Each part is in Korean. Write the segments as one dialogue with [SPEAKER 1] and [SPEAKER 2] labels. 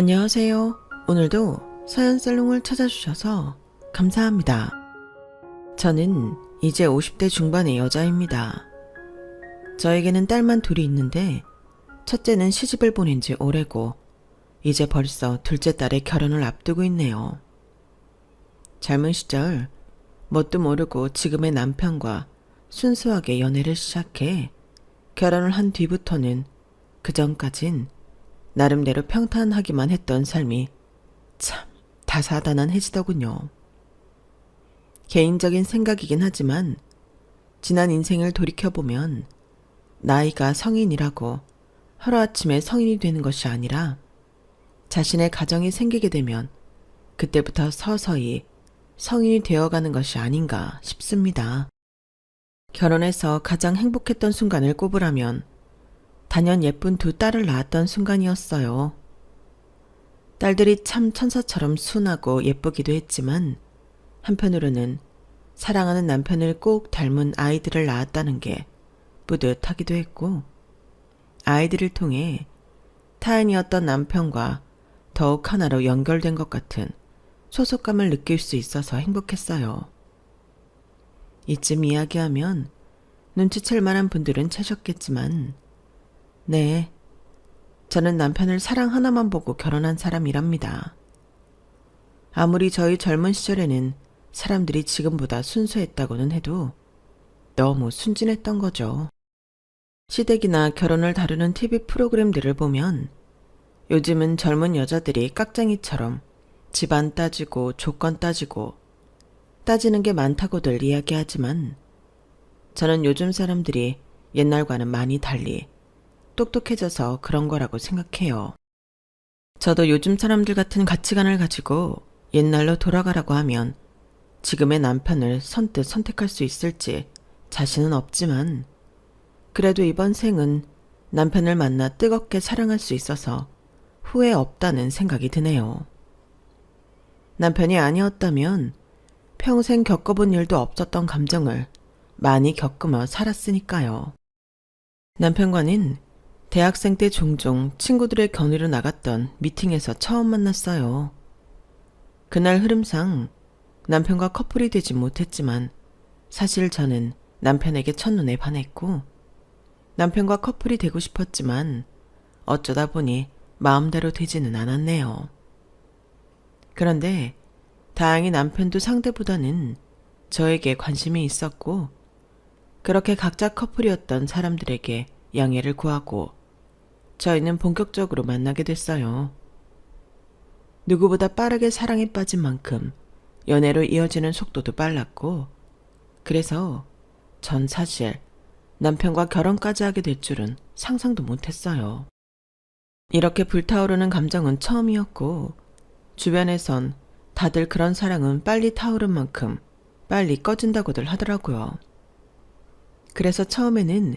[SPEAKER 1] 안녕하세요. 오늘도 사연살롱을 찾아주셔서 감사합니다. 저는 이제 50대 중반의 여자입니다. 저에게는 딸만 둘이 있는데 첫째는 시집을 보낸 지 오래고 이제 벌써 둘째 딸의 결혼을 앞두고 있네요. 젊은 시절 뭣도 모르고 지금의 남편과 순수하게 연애를 시작해 결혼을 한 뒤부터는 그전까진 나름대로 평탄하기만 했던 삶이 참 다사다난해지더군요. 개인적인 생각이긴 하지만 지난 인생을 돌이켜보면 나이가 성인이라고 하루아침에 성인이 되는 것이 아니라 자신의 가정이 생기게 되면 그때부터 서서히 성인이 되어가는 것이 아닌가 싶습니다. 결혼해서 가장 행복했던 순간을 꼽으라면 단연 예쁜 두 딸을 낳았던 순간이었어요. 딸들이 참 천사처럼 순하고 예쁘기도 했지만 한편으로는 사랑하는 남편을 꼭 닮은 아이들을 낳았다는 게 뿌듯하기도 했고 아이들을 통해 타인이었던 남편과 더욱 하나로 연결된 것 같은 소속감을 느낄 수 있어서 행복했어요. 이쯤 이야기하면 눈치챌 만한 분들은 채셨겠지만 네, 저는 남편을 사랑 하나만 보고 결혼한 사람이랍니다. 아무리 저희 젊은 시절에는 사람들이 지금보다 순수했다고는 해도 너무 순진했던 거죠. 시댁이나 결혼을 다루는 TV 프로그램들을 보면 요즘은 젊은 여자들이 깍쟁이처럼 집안 따지고 조건 따지고 따지는 게 많다고들 이야기하지만 저는 요즘 사람들이 옛날과는 많이 달리 똑똑해져서 그런 거라고 생각해요. 저도 요즘 사람들 같은 가치관을 가지고 옛날로 돌아가라고 하면 지금의 남편을 선뜻 선택할 수 있을지 자신은 없지만 그래도 이번 생은 남편을 만나 뜨겁게 사랑할 수 있어서 후회 없다는 생각이 드네요. 남편이 아니었다면 평생 겪어본 일도 없었던 감정을 많이 겪으며 살았으니까요. 남편과는 대학생 때 종종 친구들의 견우로 나갔던 미팅에서 처음 만났어요. 그날 흐름상 남편과 커플이 되지 못했지만 사실 저는 남편에게 첫눈에 반했고 남편과 커플이 되고 싶었지만 어쩌다 보니 마음대로 되지는 않았네요. 그런데 다행히 남편도 상대보다는 저에게 관심이 있었고 그렇게 각자 커플이었던 사람들에게 양해를 구하고 저희는 본격적으로 만나게 됐어요. 누구보다 빠르게 사랑에 빠진 만큼 연애로 이어지는 속도도 빨랐고 그래서 전 사실 남편과 결혼까지 하게 될 줄은 상상도 못했어요. 이렇게 불타오르는 감정은 처음이었고 주변에선 다들 그런 사랑은 빨리 타오른 만큼 빨리 꺼진다고들 하더라고요. 그래서 처음에는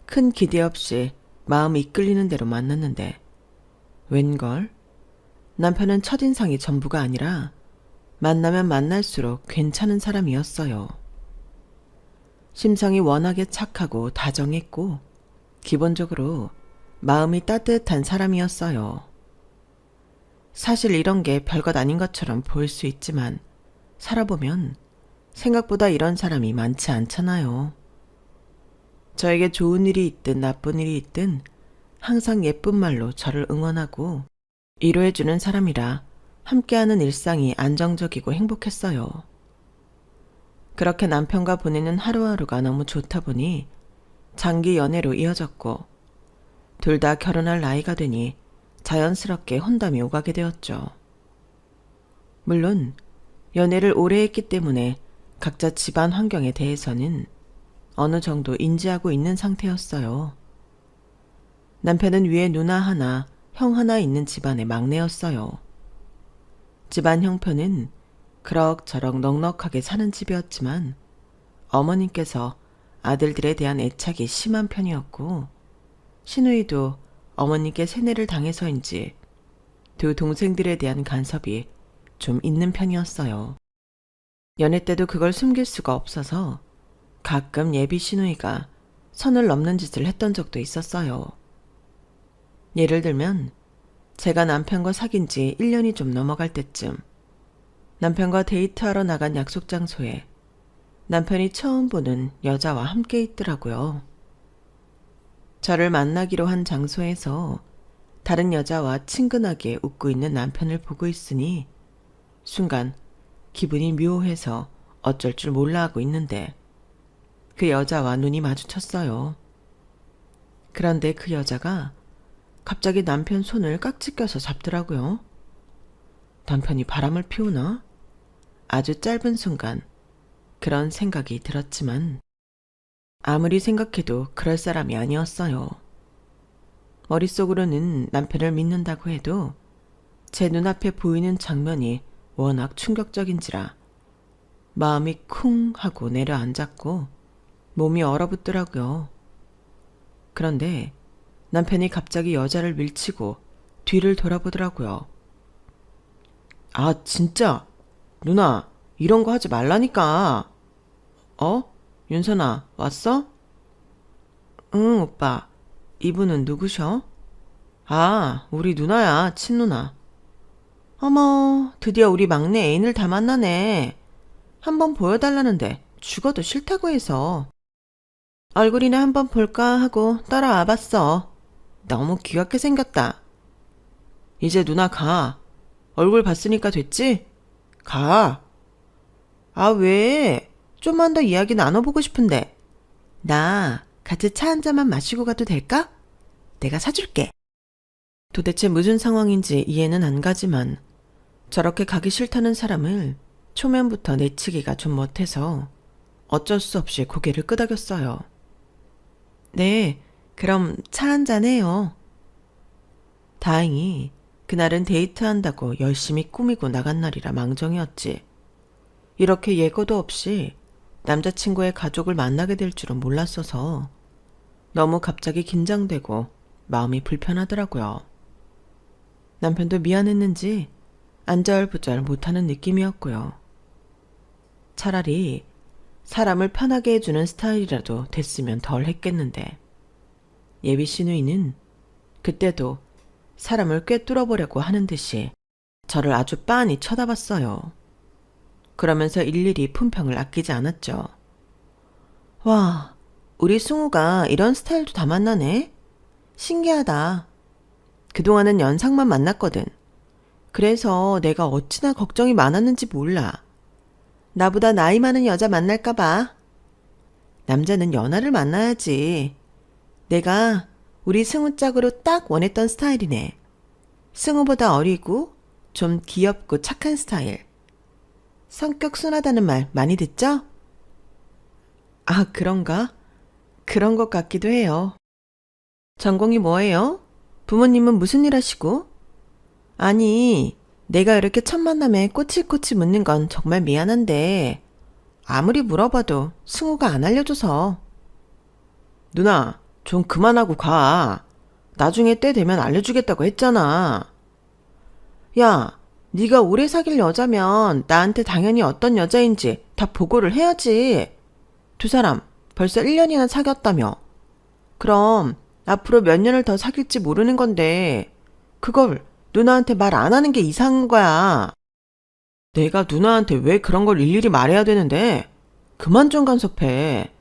[SPEAKER 1] 큰 기대 없이 마음이 이끌리는 대로 만났는데 웬걸? 남편은 첫인상이 전부가 아니라 만나면 만날수록 괜찮은 사람이었어요. 심성이 워낙에 착하고 다정했고 기본적으로 마음이 따뜻한 사람이었어요. 사실 이런 게 별것 아닌 것처럼 보일 수 있지만 살아보면 생각보다 이런 사람이 많지 않잖아요. 저에게 좋은 일이 있든 나쁜 일이 있든 항상 예쁜 말로 저를 응원하고 위로해주는 사람이라 함께하는 일상이 안정적이고 행복했어요. 그렇게 남편과 보내는 하루하루가 너무 좋다 보니 장기 연애로 이어졌고 둘 다 결혼할 나이가 되니 자연스럽게 혼담이 오가게 되었죠. 물론 연애를 오래 했기 때문에 각자 집안 환경에 대해서는 어느 정도 인지하고 있는 상태였어요. 남편은 위에 누나 하나, 형 하나 있는 집안의 막내였어요. 집안 형편은 그럭저럭 넉넉하게 사는 집이었지만 어머님께서 아들들에 대한 애착이 심한 편이었고 시누이도 어머님께 세뇌를 당해서인지 두 동생들에 대한 간섭이 좀 있는 편이었어요. 연애 때도 그걸 숨길 수가 없어서 가끔 예비 시누이가 선을 넘는 짓을 했던 적도 있었어요. 예를 들면 제가 남편과 사귄 지 1년이 좀 넘어갈 때쯤 남편과 데이트하러 나간 약속 장소에 남편이 처음 보는 여자와 함께 있더라고요. 저를 만나기로 한 장소에서 다른 여자와 친근하게 웃고 있는 남편을 보고 있으니 순간 기분이 묘해서 어쩔 줄 몰라 하고 있는데 그 여자와 눈이 마주쳤어요. 그런데 그 여자가 갑자기 남편 손을 깍지 껴서 잡더라고요. 남편이 바람을 피우나? 아주 짧은 순간 그런 생각이 들었지만 아무리 생각해도 그럴 사람이 아니었어요. 머릿속으로는 남편을 믿는다고 해도 제 눈앞에 보이는 장면이 워낙 충격적인지라 마음이 쿵 하고 내려앉았고 몸이 얼어붙더라고요. 그런데 남편이 갑자기 여자를 밀치고 뒤를 돌아보더라고요. 아, 진짜? 누나, 이런 거 하지 말라니까. 윤선아, 왔어? 응, 오빠. 이분은 누구셔? 아, 우리 누나야, 친누나. 어머, 드디어 우리 막내 애인을 다 만나네. 한번 보여달라는데 죽어도 싫다고 해서. 얼굴이나 한번 볼까 하고 따라와 봤어. 너무 귀엽게 생겼다. 이제 누나 가. 얼굴 봤으니까 됐지? 가. 아, 왜? 좀만 더 이야기 나눠보고 싶은데. 나 같이 차 한 잔만 마시고 가도 될까? 내가 사줄게. 도대체 무슨 상황인지 이해는 안 가지만 저렇게 가기 싫다는 사람을 초면부터 내치기가 좀 못해서 어쩔 수 없이 고개를 끄덕였어요. 네, 그럼 차 한잔 해요. 다행히 그날은 데이트한다고 열심히 꾸미고 나간 날이라 망정이었지. 이렇게 예고도 없이 남자친구의 가족을 만나게 될 줄은 몰랐어서 너무 갑자기 긴장되고 마음이 불편하더라고요. 남편도 미안했는지 안절부절 못하는 느낌이었고요. 차라리 사람을 편하게 해주는 스타일이라도 됐으면 덜 했겠는데 예비 시누이는 그때도 사람을 꿰뚫어보려고 하는 듯이 저를 아주 빤히 쳐다봤어요. 그러면서 일일이 품평을 아끼지 않았죠. 와, 우리 승우가 이런 스타일도 다 만나네? 신기하다. 그동안은 연상만 만났거든. 그래서 내가 어찌나 걱정이 많았는지 몰라. 나보다 나이 많은 여자 만날까봐. 남자는 연하를 만나야지. 내가 우리 승우 짝으로 딱 원했던 스타일이네. 승우보다 어리고 좀 귀엽고 착한 스타일. 성격 순하다는 말 많이 듣죠? 아, 그런가? 그런 것 같기도 해요. 전공이 뭐예요? 부모님은 무슨 일 하시고? 아니, 내가 이렇게 첫 만남에 꼬치꼬치 묻는 건 정말 미안한데 아무리 물어봐도 승우가 안 알려줘서. 누나, 좀 그만하고 가. 나중에 때 되면 알려주겠다고 했잖아. 야, 네가 오래 사귈 여자면 나한테 당연히 어떤 여자인지 다 보고를 해야지. 두 사람 벌써 1년이나 사귀었다며. 그럼 앞으로 몇 년을 더 사귈지 모르는 건데 그걸 누나한테 말 안 하는 게 이상한 거야. 내가 누나한테 왜 그런 걸 일일이 말해야 되는데? 그만 좀 간섭해.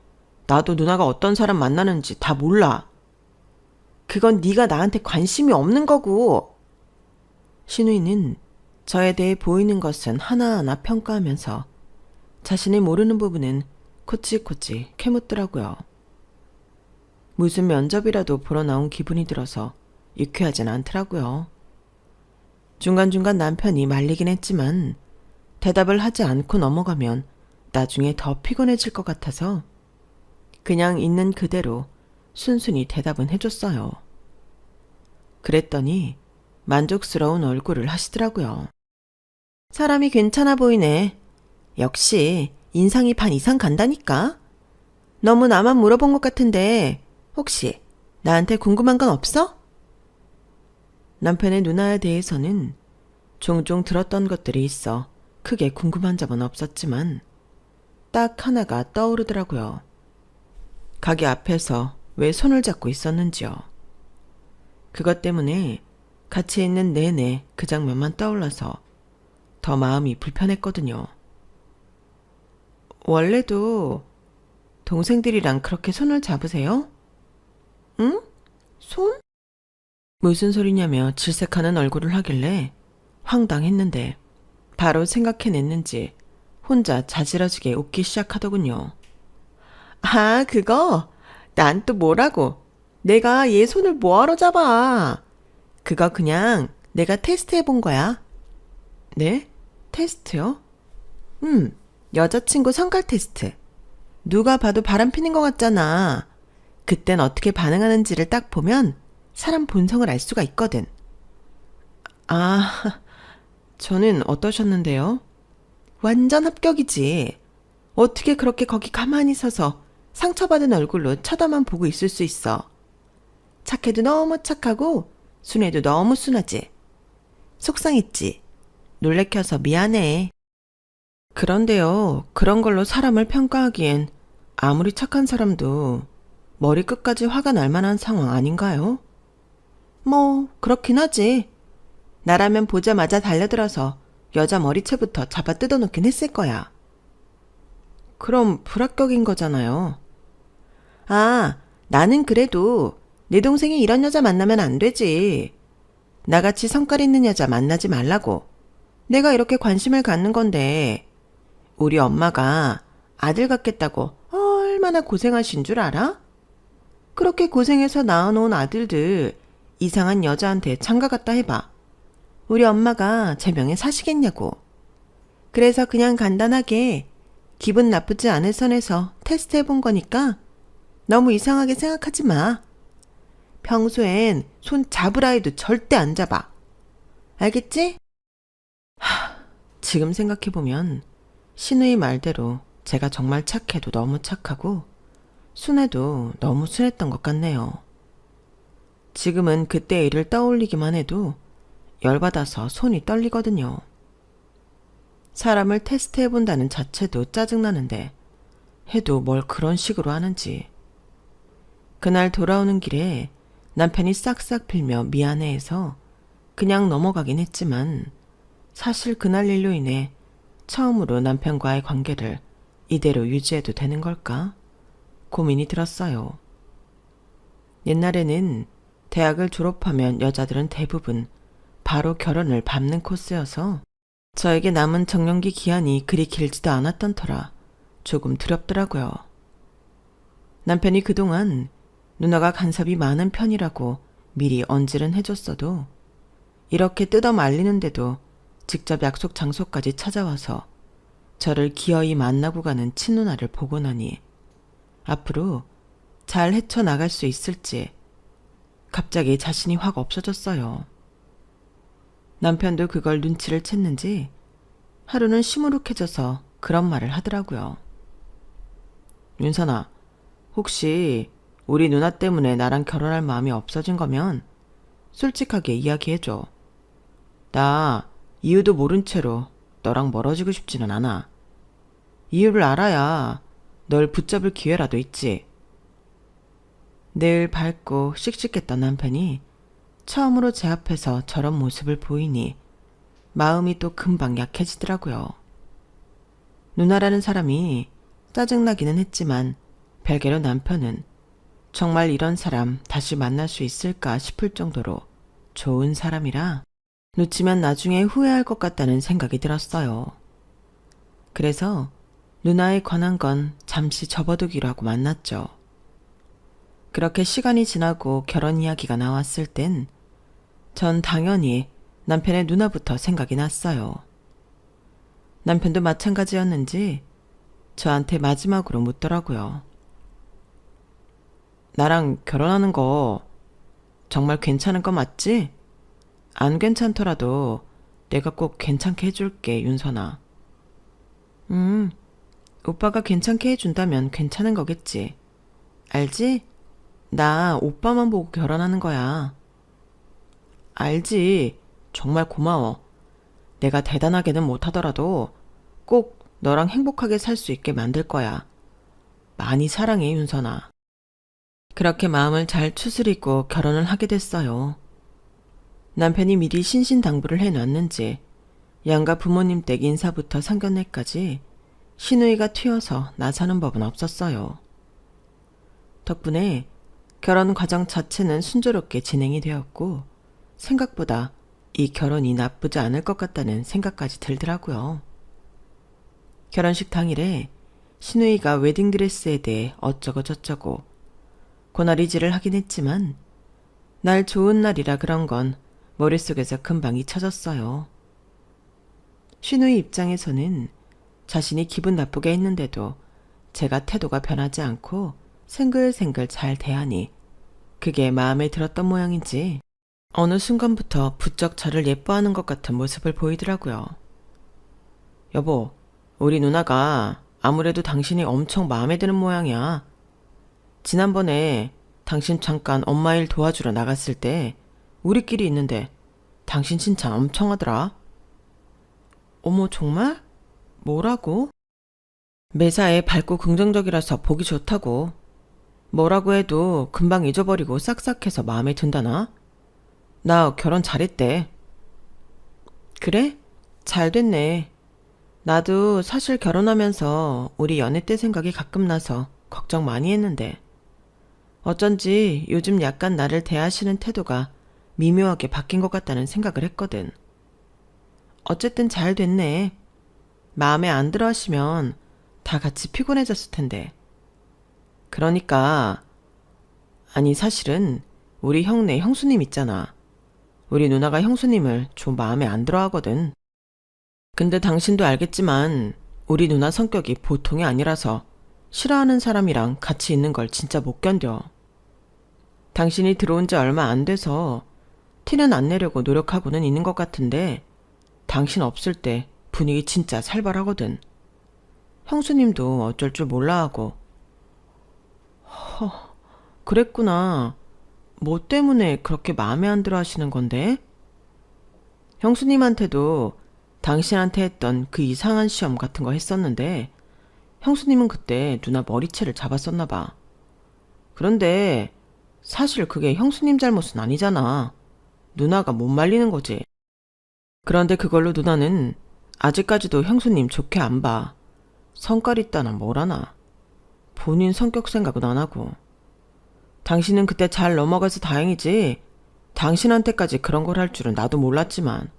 [SPEAKER 1] 나도 누나가 어떤 사람 만나는지 다 몰라. 그건 네가 나한테 관심이 없는 거고. 신우이는 저에 대해 보이는 것은 하나하나 평가하면서 자신이 모르는 부분은 코치코치 캐묻더라고요. 무슨 면접이라도 보러 나온 기분이 들어서 유쾌하진 않더라고요. 중간중간 남편이 말리긴 했지만 대답을 하지 않고 넘어가면 나중에 더 피곤해질 것 같아서 그냥 있는 그대로 순순히 대답은 해줬어요. 그랬더니 만족스러운 얼굴을 하시더라고요. 사람이 괜찮아 보이네. 역시 인상이 반 이상 간다니까. 너무 나만 물어본 것 같은데 혹시 나한테 궁금한 건 없어? 남편의 누나에 대해서는 종종 들었던 것들이 있어 크게 궁금한 점은 없었지만 딱 하나가 떠오르더라고요. 가게 앞에서 왜 손을 잡고 있었는지요. 그것 때문에 같이 있는 내내 그 장면만 떠올라서 더 마음이 불편했거든요. 원래도 동생들이랑 그렇게 손을 잡으세요? 응? 손? 무슨 소리냐며 질색하는 얼굴을 하길래 황당했는데 바로 생각해냈는지 혼자 자지러지게 웃기 시작하더군요. 아, 그거? 난 또 뭐라고? 내가 얘 손을 뭐하러 잡아? 그거 그냥 내가 테스트해본 거야. 네? 테스트요? 여자친구 성깔 테스트. 누가 봐도 바람 피는 것 같잖아. 그땐 어떻게 반응하는지를 딱 보면 사람 본성을 알 수가 있거든. 아, 저는 어떠셨는데요? 완전 합격이지. 어떻게 그렇게 거기 가만히 서서 상처받은 얼굴로 쳐다만 보고 있을 수 있어. 착해도 너무 착하고 순해도 너무 순하지. 속상했지. 놀래켜서 미안해. 그런데요, 그런 걸로 사람을 평가하기엔 아무리 착한 사람도 머리 끝까지 화가 날 만한 상황 아닌가요? 뭐, 그렇긴 하지. 나라면 보자마자 달려들어서 여자 머리채부터 잡아 뜯어놓긴 했을 거야. 그럼 불합격인 거잖아요. 아, 나는 그래도 내 동생이 이런 여자 만나면 안 되지. 나같이 성깔 있는 여자 만나지 말라고. 내가 이렇게 관심을 갖는 건데 우리 엄마가 아들 갖겠다고 얼마나 고생하신 줄 알아? 그렇게 고생해서 낳아놓은 아들들 이상한 여자한테 장가갔다 해봐. 우리 엄마가 제 명예 사시겠냐고. 그래서 그냥 간단하게 기분 나쁘지 않을 선에서 테스트 해본 거니까 너무 이상하게 생각하지 마. 평소엔 손 잡으라 해도 절대 안 잡아. 알겠지? 지금 생각해보면 신우의 말대로 제가 정말 착해도 너무 착하고 순해도 너무 순했던 것 같네요. 지금은 그때 일을 떠올리기만 해도 열받아서 손이 떨리거든요. 사람을 테스트해본다는 자체도 짜증나는데 해도 뭘 그런 식으로 하는지. 그날 돌아오는 길에 남편이 싹싹 빌며 미안해해서 그냥 넘어가긴 했지만 사실 그날 일로 인해 처음으로 남편과의 관계를 이대로 유지해도 되는 걸까? 고민이 들었어요. 옛날에는 대학을 졸업하면 여자들은 대부분 바로 결혼을 밟는 코스여서 저에게 남은 정년기 기한이 그리 길지도 않았던 터라 조금 두렵더라고요. 남편이 그동안 누나가 간섭이 많은 편이라고 미리 언질은 해줬어도 이렇게 뜯어 말리는데도 직접 약속 장소까지 찾아와서 저를 기어이 만나고 가는 친누나를 보고 나니 앞으로 잘 헤쳐나갈 수 있을지 갑자기 자신이 확 없어졌어요. 남편도 그걸 눈치를 챘는지 하루는 시무룩해져서 그런 말을 하더라고요. 윤선아, 혹시 우리 누나 때문에 나랑 결혼할 마음이 없어진 거면 솔직하게 이야기해줘. 나 이유도 모른 채로 너랑 멀어지고 싶지는 않아. 이유를 알아야 널 붙잡을 기회라도 있지. 늘 밝고 씩씩했던 남편이 처음으로 제 앞에서 저런 모습을 보이니 마음이 또 금방 약해지더라고요. 누나라는 사람이 짜증나기는 했지만 별개로 남편은 정말 이런 사람 다시 만날 수 있을까 싶을 정도로 좋은 사람이라 놓치면 나중에 후회할 것 같다는 생각이 들었어요. 그래서 누나에 관한 건 잠시 접어두기로 하고 만났죠. 그렇게 시간이 지나고 결혼 이야기가 나왔을 땐 전 당연히 남편의 누나부터 생각이 났어요. 남편도 마찬가지였는지 저한테 마지막으로 묻더라고요. 나랑 결혼하는 거 정말 괜찮은 거 맞지? 안 괜찮더라도 내가 꼭 괜찮게 해줄게, 윤선아. 오빠가 괜찮게 해준다면 괜찮은 거겠지. 알지? 나 오빠만 보고 결혼하는 거야. 알지. 정말 고마워. 내가 대단하게는 못하더라도 꼭 너랑 행복하게 살 수 있게 만들 거야. 많이 사랑해, 윤선아. 그렇게 마음을 잘 추스리고 결혼을 하게 됐어요. 남편이 미리 신신당부를 해놨는지 양가 부모님 댁 인사부터 상견례까지 시누이가 튀어서 나서는 법은 없었어요. 덕분에 결혼 과정 자체는 순조롭게 진행이 되었고 생각보다 이 결혼이 나쁘지 않을 것 같다는 생각까지 들더라고요. 결혼식 당일에 시누이가 웨딩드레스에 대해 어쩌고 저쩌고 고나리질을 하긴 했지만 날 좋은 날이라 그런 건 머릿속에서 금방 잊혀졌어요. 시누이 입장에서는 자신이 기분 나쁘게 했는데도 제가 태도가 변하지 않고 생글생글 잘 대하니 그게 마음에 들었던 모양인지 어느 순간부터 부쩍 저를 예뻐하는 것 같은 모습을 보이더라고요. 여보, 우리 누나가 아무래도 당신이 엄청 마음에 드는 모양이야. 지난번에 당신 잠깐 엄마 일 도와주러 나갔을 때 우리끼리 있는데 당신 칭찬 엄청 하더라. 어머, 정말? 뭐라고? 매사에 밝고 긍정적이라서 보기 좋다고. 뭐라고 해도 금방 잊어버리고 싹싹해서 마음에 든다나? 나 결혼 잘했대. 그래? 잘 됐네. 나도 사실 결혼하면서 우리 연애 때 생각이 가끔 나서 걱정 많이 했는데 어쩐지 요즘 약간 나를 대하시는 태도가 미묘하게 바뀐 것 같다는 생각을 했거든. 어쨌든 잘 됐네. 마음에 안 들어 하시면 다 같이 피곤해졌을 텐데. 그러니까 아니 사실은 우리 형네 형수님 있잖아. 우리 누나가 형수님을 좀 마음에 안 들어 하거든. 근데 당신도 알겠지만 우리 누나 성격이 보통이 아니라서 싫어하는 사람이랑 같이 있는 걸 진짜 못 견뎌. 당신이 들어온 지 얼마 안 돼서 티는 안 내려고 노력하고는 있는 것 같은데 당신 없을 때 분위기 진짜 살벌하거든. 형수님도 어쩔 줄 몰라 하고. 그랬구나. 뭐 때문에 그렇게 마음에 안 들어 하시는 건데? 형수님한테도 당신한테 했던 그 이상한 시험 같은 거 했었는데 형수님은 그때 누나 머리채를 잡았었나 봐. 그런데 사실 그게 형수님 잘못은 아니잖아. 누나가 못 말리는 거지. 그런데 그걸로 누나는 아직까지도 형수님 좋게 안 봐. 성깔 있다나 뭐라나. 본인 성격 생각은 안 하고. 당신은 그때 잘 넘어가서 다행이지. 당신한테까지 그런 걸 할 줄은 나도 몰랐지만.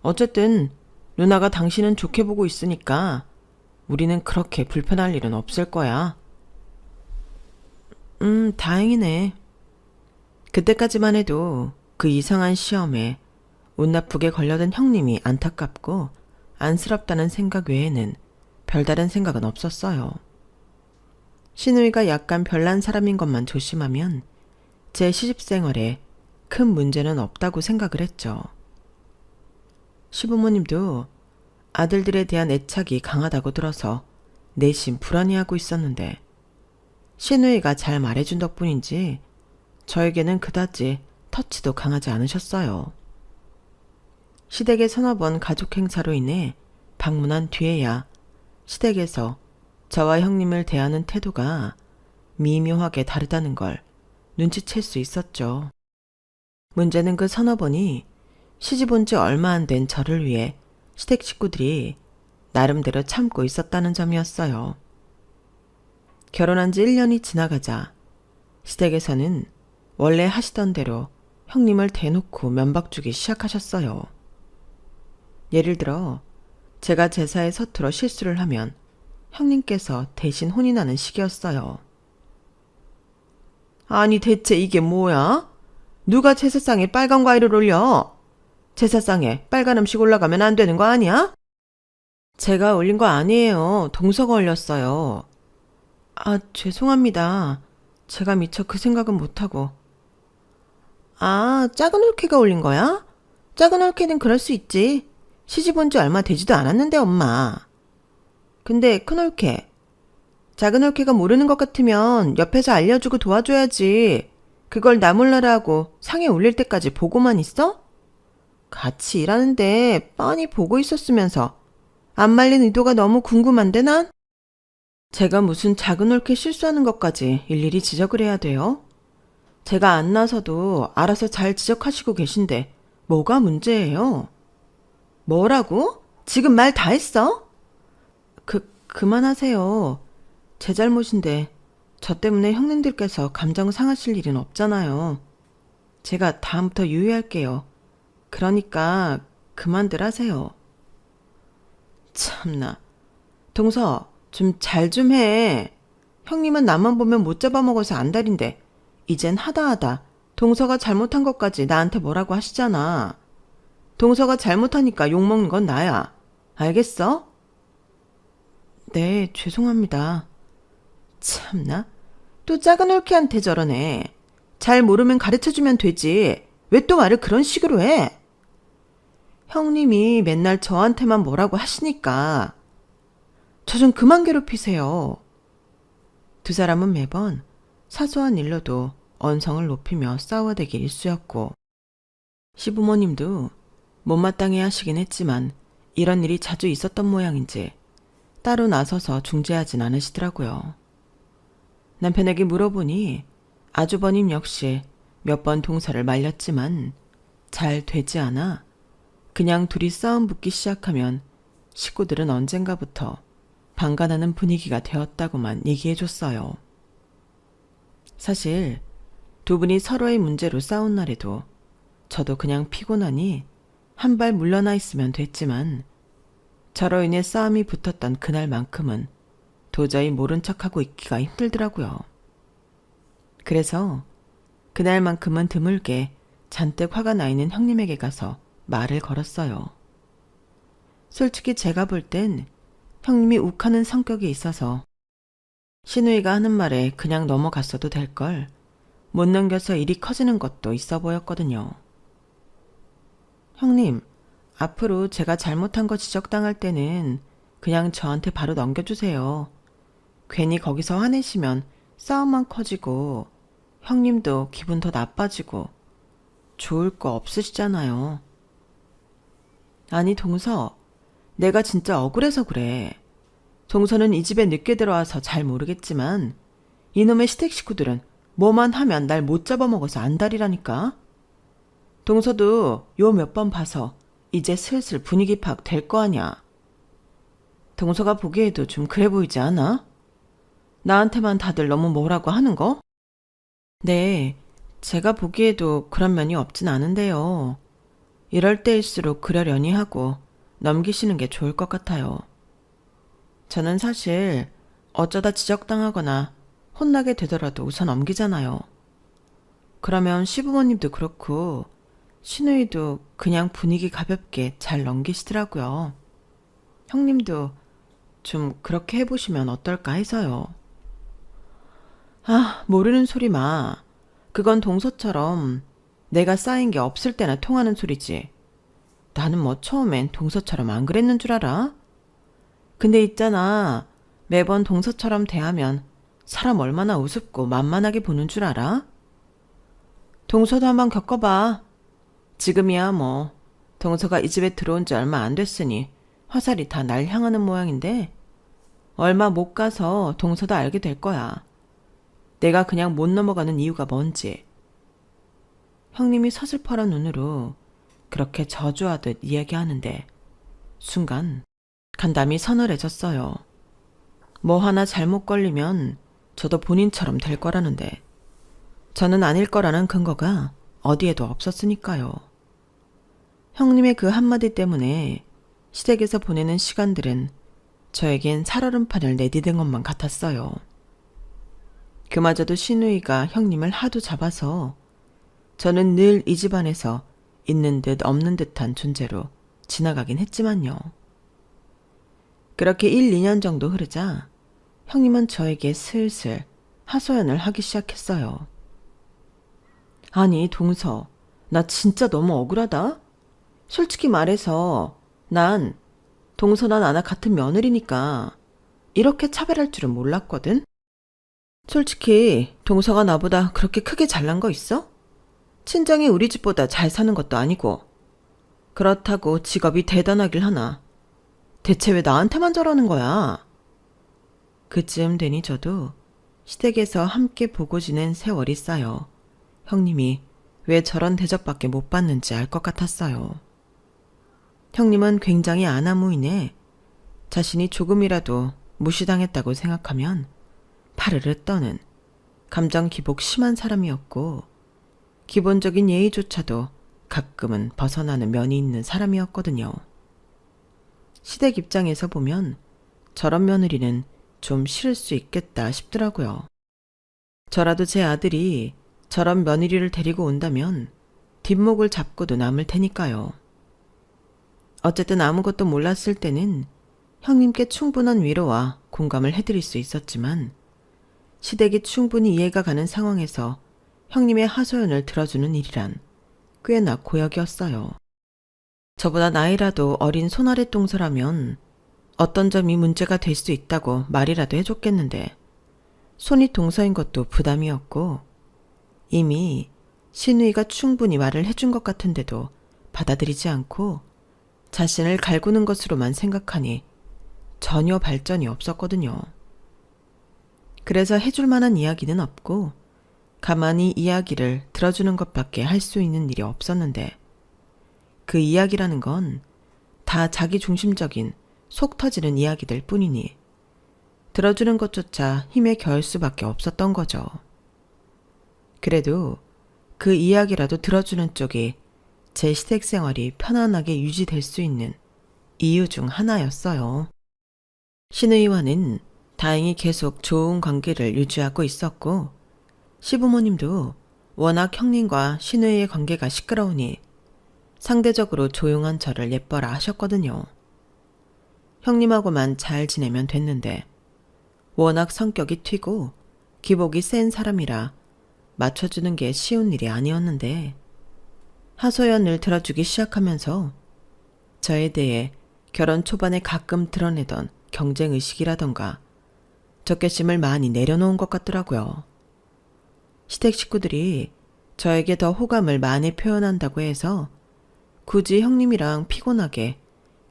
[SPEAKER 1] 어쨌든 누나가 당신은 좋게 보고 있으니까 우리는 그렇게 불편할 일은 없을 거야. 다행이네. 그때까지만 해도 그 이상한 시험에 운 나쁘게 걸려든 형님이 안타깝고 안쓰럽다는 생각 외에는 별다른 생각은 없었어요. 시누이가 약간 별난 사람인 것만 조심하면 제 시집생활에 큰 문제는 없다고 생각을 했죠. 시부모님도 아들들에 대한 애착이 강하다고 들어서 내심 불안해하고 있었는데 시누이가 잘 말해준 덕분인지 저에게는 그다지 터치도 강하지 않으셨어요. 시댁에 서너 번 가족 행사로 인해 방문한 뒤에야 시댁에서 저와 형님을 대하는 태도가 미묘하게 다르다는 걸 눈치챌 수 있었죠. 문제는 그 서너 번이 시집 온 지 얼마 안 된 저를 위해 시댁 식구들이 나름대로 참고 있었다는 점이었어요. 결혼한 지 1년이 지나가자 시댁에서는 원래 하시던 대로 형님을 대놓고 면박 주기 시작하셨어요. 예를 들어 제가 제사에 서툴어 실수를 하면 형님께서 대신 혼이 나는 식이었어요. 아니 대체 이게 뭐야? 누가 제사상에 빨간 과일을 올려? 제사상에 빨간 음식 올라가면 안 되는 거 아니야? 제가 올린 거 아니에요. 동서가 올렸어요. 아, 죄송합니다. 제가 미처 그 생각은 못하고. 아, 작은 올케가 올린 거야? 작은 올케는 그럴 수 있지. 시집 온 지 얼마 되지도 않았는데 엄마. 근데 큰 올케. 작은 올케가 모르는 것 같으면 옆에서 알려주고 도와줘야지. 그걸 나 몰라라 하고 상에 올릴 때까지 보고만 있어? 같이 일하는데 뻔히 보고 있었으면서 안 말린 의도가 너무 궁금한데 난? 제가 무슨 작은 올케 실수하는 것까지 일일이 지적을 해야 돼요? 제가 안 나서도 알아서 잘 지적하시고 계신데 뭐가 문제예요? 뭐라고? 지금 말 다 했어? 그만하세요. 제 잘못인데 저 때문에 형님들께서 감정 상하실 일은 없잖아요. 제가 다음부터 유의할게요. 그러니까 그만들 하세요. 참나. 동서, 좀 잘 좀 해. 형님은 나만 보면 못 잡아먹어서 안달인데 이젠 하다하다 동서가 잘못한 것까지 나한테 뭐라고 하시잖아. 동서가 잘못하니까 욕먹는 건 나야. 알겠어? 네, 죄송합니다. 참나. 또 작은 홀키한테 저러네. 잘 모르면 가르쳐주면 되지. 왜 또 말을 그런 식으로 해? 형님이 맨날 저한테만 뭐라고 하시니까. 저 좀 그만 괴롭히세요. 두 사람은 매번 사소한 일로도 언성을 높이며 싸워대기 일쑤였고 시부모님도 못마땅해 하시긴 했지만 이런 일이 자주 있었던 모양인지 따로 나서서 중재하진 않으시더라고요. 남편에게 물어보니 아주버님 역시 몇 번 동서를 말렸지만 잘 되지 않아 그냥 둘이 싸움 붙기 시작하면 식구들은 언젠가부터 방관하는 분위기가 되었다고만 얘기해줬어요. 사실 두 분이 서로의 문제로 싸운 날에도 저도 그냥 피곤하니 한 발 물러나 있으면 됐지만 저로 인해 싸움이 붙었던 그날만큼은 도저히 모른 척하고 있기가 힘들더라고요. 그래서 그날만큼은 드물게 잔뜩 화가 나 있는 형님에게 가서 말을 걸었어요. 솔직히 제가 볼 땐 형님이 욱하는 성격이 있어서 신우이가 하는 말에 그냥 넘어갔어도 될 걸 못 넘겨서 일이 커지는 것도 있어 보였거든요. 형님, 앞으로 제가 잘못한 거 지적당할 때는 그냥 저한테 바로 넘겨주세요. 괜히 거기서 화내시면 싸움만 커지고 형님도 기분 더 나빠지고 좋을 거 없으시잖아요. 아니 동서, 내가 진짜 억울해서 그래. 동서는 이 집에 늦게 들어와서 잘 모르겠지만 이놈의 시댁 식구들은 뭐만 하면 날 못 잡아먹어서 안달이라니까. 동서도 요 몇 번 봐서 이제 슬슬 분위기 파악 될 거 아냐. 동서가 보기에도 좀 그래 보이지 않아? 나한테만 다들 너무 뭐라고 하는 거? 네, 제가 보기에도 그런 면이 없진 않은데요. 이럴 때일수록 그러려니 하고 넘기시는 게 좋을 것 같아요. 저는 사실 어쩌다 지적당하거나 혼나게 되더라도 우선 넘기잖아요. 그러면 시부모님도 그렇고 신우이도 그냥 분위기 가볍게 잘 넘기시더라고요. 형님도 좀 그렇게 해보시면 어떨까 해서요. 아, 모르는 소리 마. 그건 동서처럼 내가 쌓인 게 없을 때나 통하는 소리지. 나는 뭐 처음엔 동서처럼 안 그랬는 줄 알아? 근데 있잖아. 매번 동서처럼 대하면 사람 얼마나 우습고 만만하게 보는 줄 알아? 동서도 한번 겪어봐. 지금이야 뭐 동서가 이 집에 들어온 지 얼마 안 됐으니 화살이 다 날 향하는 모양인데 얼마 못 가서 동서도 알게 될 거야. 내가 그냥 못 넘어가는 이유가 뭔지. 형님이 서슬퍼런 눈으로 그렇게 저주하듯 이야기하는데 순간 간담이 서늘해졌어요. 뭐 하나 잘못 걸리면 저도 본인처럼 될 거라는데 저는 아닐 거라는 근거가 어디에도 없었으니까요. 형님의 그 한마디 때문에 시댁에서 보내는 시간들은 저에겐 살얼음판을 내디딘 것만 같았어요. 그마저도 신우이가 형님을 하도 잡아서 저는 늘 이 집안에서 있는 듯 없는 듯한 존재로 지나가긴 했지만요. 그렇게 1, 2년 정도 흐르자 형님은 저에게 슬슬 하소연을 하기 시작했어요. 아니 동서, 나 진짜 너무 억울하다. 솔직히 말해서 난 동서나 나나 같은 며느리니까 이렇게 차별할 줄은 몰랐거든. 솔직히 동서가 나보다 그렇게 크게 잘난 거 있어? 친정이 우리 집보다 잘 사는 것도 아니고 그렇다고 직업이 대단하길 하나. 대체 왜 나한테만 저러는 거야? 그쯤 되니 저도 시댁에서 함께 보고 지낸 세월이 쌓여 형님이 왜 저런 대접밖에 못 받는지 알 것 같았어요. 형님은 굉장히 아나무인해 자신이 조금이라도 무시당했다고 생각하면 파르르 떠는 감정 기복 심한 사람이었고 기본적인 예의조차도 가끔은 벗어나는 면이 있는 사람이었거든요. 시댁 입장에서 보면 저런 며느리는 좀 싫을 수 있겠다 싶더라고요. 저라도 제 아들이 저런 며느리를 데리고 온다면 뒷목을 잡고도 남을 테니까요. 어쨌든 아무것도 몰랐을 때는 형님께 충분한 위로와 공감을 해드릴 수 있었지만 시댁이 충분히 이해가 가는 상황에서 형님의 하소연을 들어주는 일이란 꽤나 고역이었어요. 저보다 나이라도 어린 손아래 동서라면 어떤 점이 문제가 될 수 있다고 말이라도 해줬겠는데 손이 동서인 것도 부담이었고 이미 신우이가 충분히 말을 해준 것 같은데도 받아들이지 않고 자신을 갈구는 것으로만 생각하니 전혀 발전이 없었거든요. 그래서 해줄 만한 이야기는 없고 가만히 이야기를 들어주는 것밖에 할 수 있는 일이 없었는데 그 이야기라는 건 다 자기 중심적인 속 터지는 이야기들 뿐이니 들어주는 것조차 힘에 겨울 수밖에 없었던 거죠. 그래도 그 이야기라도 들어주는 쪽이 제 시댁 생활이 편안하게 유지될 수 있는 이유 중 하나였어요. 신우이와는 다행히 계속 좋은 관계를 유지하고 있었고 시부모님도 워낙 형님과 신우이의 관계가 시끄러우니 상대적으로 조용한 저를 예뻐라 하셨거든요. 형님하고만 잘 지내면 됐는데 워낙 성격이 튀고 기복이 센 사람이라 맞춰주는 게 쉬운 일이 아니었는데 하소연을 들어주기 시작하면서 저에 대해 결혼 초반에 가끔 드러내던 경쟁의식이라던가 적개심을 많이 내려놓은 것 같더라고요. 시댁 식구들이 저에게 더 호감을 많이 표현한다고 해서 굳이 형님이랑 피곤하게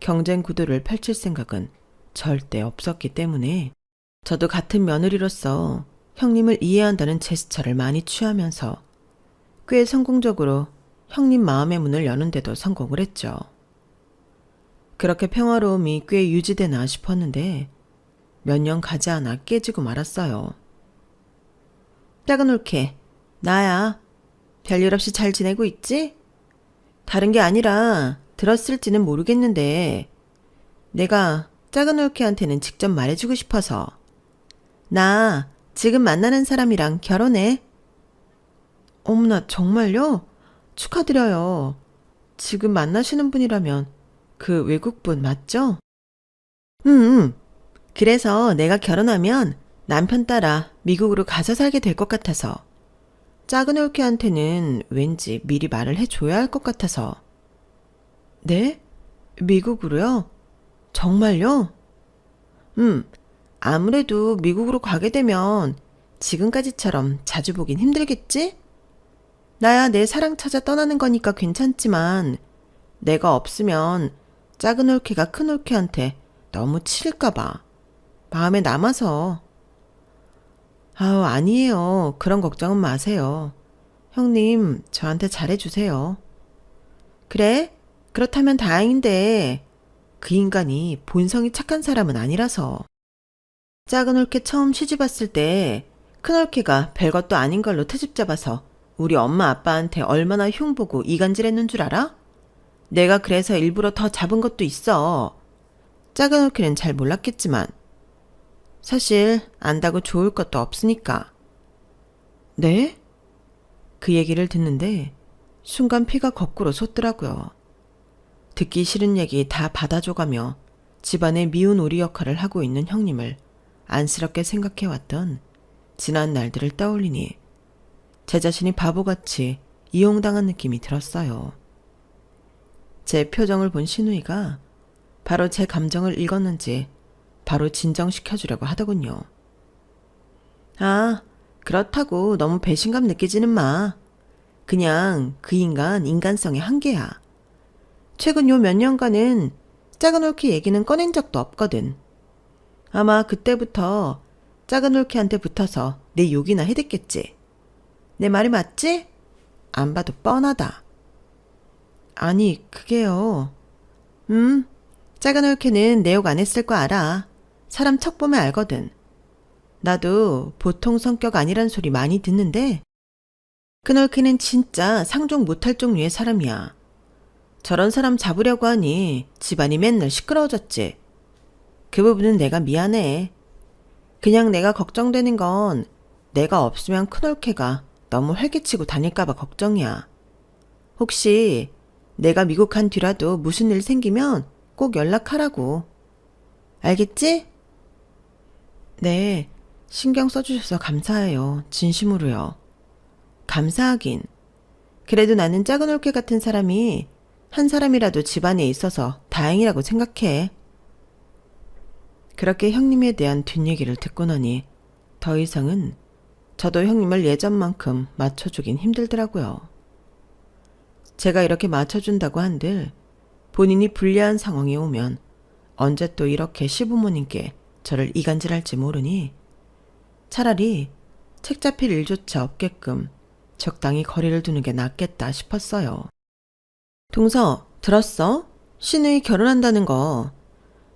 [SPEAKER 1] 경쟁 구도를 펼칠 생각은 절대 없었기 때문에 저도 같은 며느리로서 형님을 이해한다는 제스처를 많이 취하면서 꽤 성공적으로 형님 마음의 문을 여는데도 성공을 했죠. 그렇게 평화로움이 꽤 유지되나 싶었는데 몇 년 가지 않아 깨지고 말았어요. 작은 올케, 나야. 별일 없이 잘 지내고 있지? 다른 게 아니라 들었을지는 모르겠는데 내가 작은 올케한테는 직접 말해주고 싶어서 나 지금 만나는 사람이랑 결혼해. 어머나 정말요? 축하드려요. 지금 만나시는 분이라면 그 외국분 맞죠? 그래서 내가 결혼하면 남편 따라 미국으로 가서 살게 될 것 같아서 작은 올케한테는 왠지 미리 말을 해줘야 할 것 같아서. 네? 미국으로요? 정말요? 아무래도 미국으로 가게 되면 지금까지처럼 자주 보긴 힘들겠지? 나야 내 사랑 찾아 떠나는 거니까 괜찮지만 내가 없으면 작은 올케가 큰 올케한테 너무 치일까봐 마음에 남아서. 아니에요. 그런 걱정은 마세요. 형님 저한테 잘해주세요. 그래? 그렇다면 다행인데 그 인간이 본성이 착한 사람은 아니라서. 작은 올케 처음 시집왔을 때 큰 올케가 별것도 아닌 걸로 트집 잡아서 우리 엄마 아빠한테 얼마나 흉보고 이간질했는 줄 알아? 내가 그래서 일부러 더 잡은 것도 있어. 작은 올케는 잘 몰랐겠지만 사실 안다고 좋을 것도 없으니까. 네? 그 얘기를 듣는데 순간 피가 거꾸로 솟더라고요. 듣기 싫은 얘기 다 받아줘가며 집안의 미운 오리 역할을 하고 있는 형님을 안쓰럽게 생각해왔던 지난 날들을 떠올리니 제 자신이 바보같이 이용당한 느낌이 들었어요. 제 표정을 본 신우이가 바로 제 감정을 읽었는지 바로 진정시켜주려고 하더군요. 그렇다고 너무 배신감 느끼지는 마. 그냥 그 인간 인간성의 한계야. 최근 요 몇 년간은 작은 올케 얘기는 꺼낸 적도 없거든. 아마 그때부터 작은 올케한테 붙어서 내 욕이나 해댔겠지. 내 말이 맞지? 안 봐도 뻔하다. 아니, 그게요. 작은 올케는 내 욕 안 했을 거 알아. 사람 척 보면 알거든. 나도 보통 성격 아니란 소리 많이 듣는데 큰 올케는 진짜 상종 못할 종류의 사람이야. 저런 사람 잡으려고 하니 집안이 맨날 시끄러워졌지. 그 부분은 내가 미안해. 그냥 내가 걱정되는 건 내가 없으면 큰 올케가 너무 활개치고 다닐까봐 걱정이야. 혹시 내가 미국 간 뒤라도 무슨 일 생기면 꼭 연락하라고. 알겠지? 네, 신경 써주셔서 감사해요. 진심으로요. 감사하긴. 그래도 나는 작은 올케 같은 사람이 한 사람이라도 집안에 있어서 다행이라고 생각해. 그렇게 형님에 대한 뒷얘기를 듣고 나니 더 이상은 저도 형님을 예전만큼 맞춰주긴 힘들더라고요. 제가 이렇게 맞춰준다고 한들 본인이 불리한 상황이 오면 언제 또 이렇게 시부모님께 저를 이간질할지 모르니 차라리 책 잡힐 일조차 없게끔 적당히 거리를 두는 게 낫겠다 싶었어요. 동서, 들었어? 신우이 결혼한다는 거.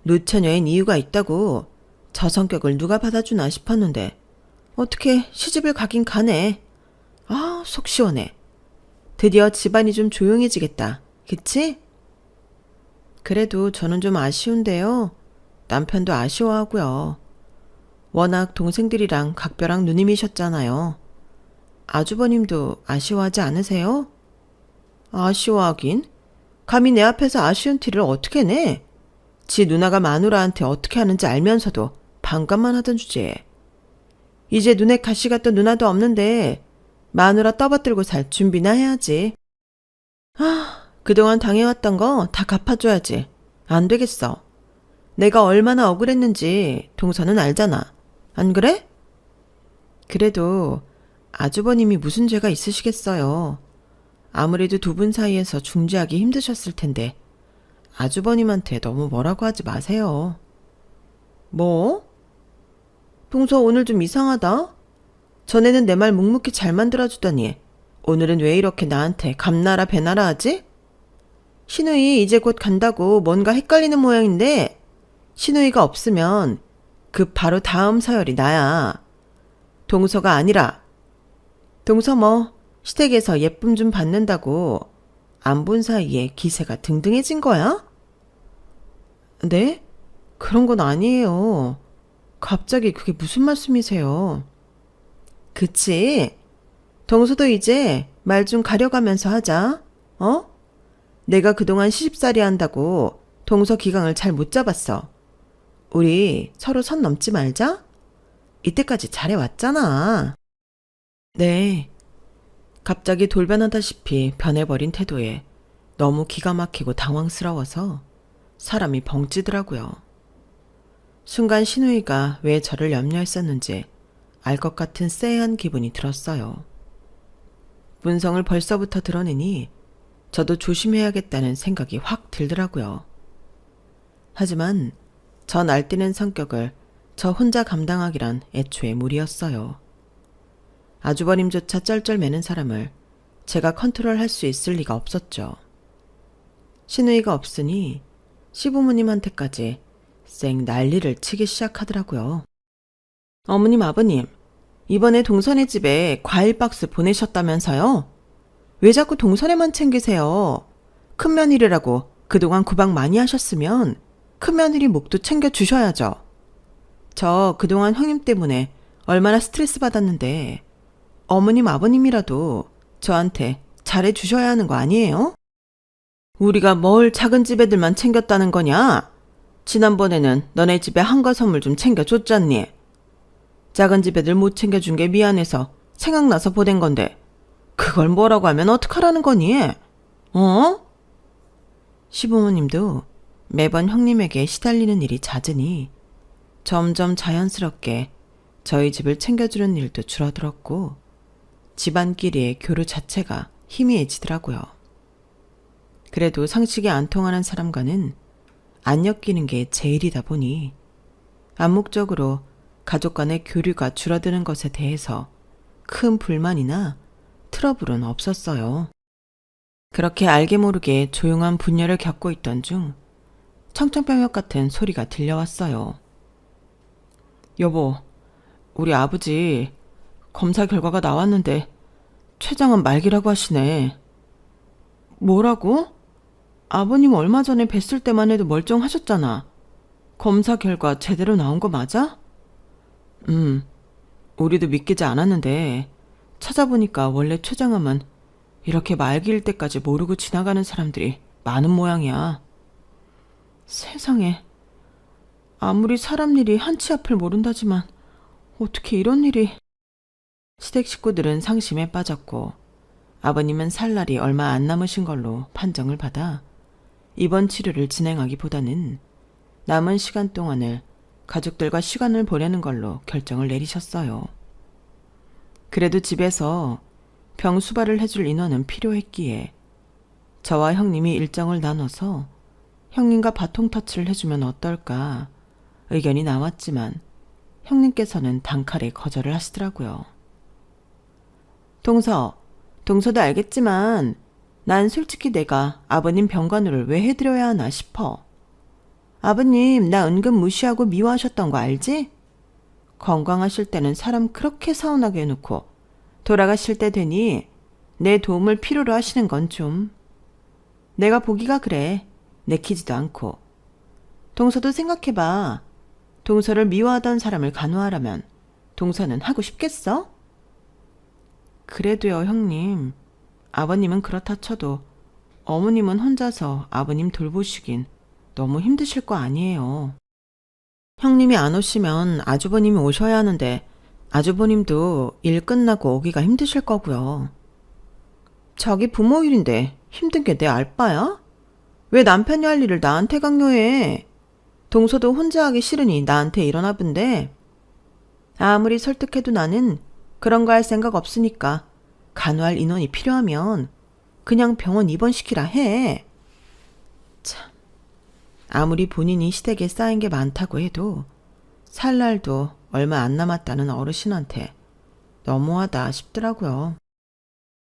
[SPEAKER 1] 노처녀인 이유가 있다고. 저 성격을 누가 받아주나 싶었는데 어떻게 시집을 가긴 가네. 아, 속 시원해. 드디어 집안이 좀 조용해지겠다. 그치? 그래도 저는 좀 아쉬운데요. 남편도 아쉬워하고요. 워낙 동생들이랑 각별한 누님이셨잖아요. 아주버님도 아쉬워하지 않으세요? 아쉬워하긴? 감히 내 앞에서 아쉬운 티를 어떻게 내? 지 누나가 마누라한테 어떻게 하는지 알면서도 반감만 하던 주제에. 이제 눈에 가시 갔던 누나도 없는데 마누라 떠받들고 살 준비나 해야지. 그동안 당해왔던 거 다 갚아줘야지. 안 되겠어. 내가 얼마나 억울했는지 동서는 알잖아. 안 그래? 그래도 아주버님이 무슨 죄가 있으시겠어요. 아무래도 두 분 사이에서 중재하기 힘드셨을 텐데 아주버님한테 너무 뭐라고 하지 마세요. 뭐? 동서 오늘 좀 이상하다. 전에는 내 말 묵묵히 잘 만들어주더니 오늘은 왜 이렇게 나한테 감나라 배나라 하지? 신우이 이제 곧 간다고 뭔가 헷갈리는 모양인데 신우이가 없으면 그 바로 다음 서열이 나야. 동서가 아니라. 동서 뭐 시댁에서 예쁨 좀 받는다고 안 본 사이에 기세가 등등해진 거야? 네? 그런 건 아니에요. 갑자기 그게 무슨 말씀이세요? 그치? 동서도 이제 말 좀 가려가면서 하자. 어? 내가 그동안 시집살이 한다고 동서 기강을 잘 못 잡았어. 우리 서로 선 넘지 말자. 이때까지 잘해왔잖아. 네. 갑자기 돌변하다시피 변해버린 태도에 너무 기가 막히고 당황스러워서 사람이 벙찌더라고요. 순간 신우이가 왜 저를 염려했었는지 알 것 같은 쎄한 기분이 들었어요. 문성을 벌써부터 드러내니 저도 조심해야겠다는 생각이 확 들더라고요. 하지만 저 날뛰는 성격을 저 혼자 감당하기란 애초에 무리였어요. 아주버님조차 쩔쩔매는 사람을 제가 컨트롤할 수 있을 리가 없었죠. 신우이가 없으니 시부모님한테까지 쌩 난리를 치기 시작하더라고요. 어머님, 아버님, 이번에 동선의 집에 과일 박스 보내셨다면서요? 왜 자꾸 동선에만 챙기세요? 큰며느리라고 그동안 구박 많이 하셨으면 큰며느리 목도 챙겨주셔야죠. 저 그동안 형님 때문에 얼마나 스트레스 받았는데 어머님, 아버님이라도 저한테 잘해주셔야 하는 거 아니에요? 우리가 뭘 작은 집 애들만 챙겼다는 거냐? 지난번에는 너네 집에 한가 선물 좀 챙겨줬잖니. 작은 집 애들 못 챙겨준 게 미안해서 생각나서 보낸 건데 그걸 뭐라고 하면 어떡하라는 거니? 어? 시부모님도 매번 형님에게 시달리는 일이 잦으니 점점 자연스럽게 저희 집을 챙겨주는 일도 줄어들었고 집안끼리의 교류 자체가 희미해지더라고요. 그래도 상식이 안 통하는 사람과는 안 엮이는 게 제일이다 보니 암묵적으로 가족 간의 교류가 줄어드는 것에 대해서 큰 불만이나 트러블은 없었어요. 그렇게 알게 모르게 조용한 분열을 겪고 있던 중 청천벽력 같은 소리가 들려왔어요. 여보, 우리 아버지 검사 결과가 나왔는데 췌장은 말기라고 하시네. 뭐라고? 아버님 얼마 전에 뵀을 때만 해도 멀쩡하셨잖아. 검사 결과 제대로 나온 거 맞아? 우리도 믿기지 않았는데 찾아보니까 원래 췌장암은 이렇게 말기일 때까지 모르고 지나가는 사람들이 많은 모양이야. 세상에, 아무리 사람 일이 한치 앞을 모른다지만 어떻게 이런 일이... 시댁 식구들은 상심에 빠졌고 아버님은 살 날이 얼마 안 남으신 걸로 판정을 받아 입원 치료를 진행하기보다는 남은 시간 동안을 가족들과 시간을 보내는 걸로 결정을 내리셨어요. 그래도 집에서 병 수발을 해줄 인원은 필요했기에 저와 형님이 일정을 나눠서 형님과 바통 터치를 해주면 어떨까 의견이 나왔지만 형님께서는 단칼에 거절을 하시더라고요. 동서도 알겠지만 난 솔직히 내가 아버님 병간호를 왜 해드려야 하나 싶어. 아버님 나 은근 무시하고 미워하셨던 거 알지? 건강하실 때는 사람 그렇게 서운하게 해놓고 돌아가실 때 되니 내 도움을 필요로 하시는 건 좀... 내가 보기가 그래. 내키지도 않고. 동서도 생각해봐. 동서를 미워하던 사람을 간호하라면 동서는 하고 싶겠어? 그래도요, 형님. 아버님은 그렇다 쳐도 어머님은 혼자서 아버님 돌보시긴 너무 힘드실 거 아니에요. 형님이 안 오시면 아주버님이 오셔야 하는데 아주버님도 일 끝나고 오기가 힘드실 거고요. 자기 부모 일인데 힘든 게 내 알바야? 왜 남편이 할 일을 나한테 강요해? 동서도 혼자 하기 싫으니 나한테 일어나 본데 아무리 설득해도 나는 그런 거 할 생각 없으니까 간호할 인원이 필요하면 그냥 병원 입원시키라 해. 참, 아무리 본인이 시댁에 쌓인 게 많다고 해도 살 날도 얼마 안 남았다는 어르신한테 너무하다 싶더라고요.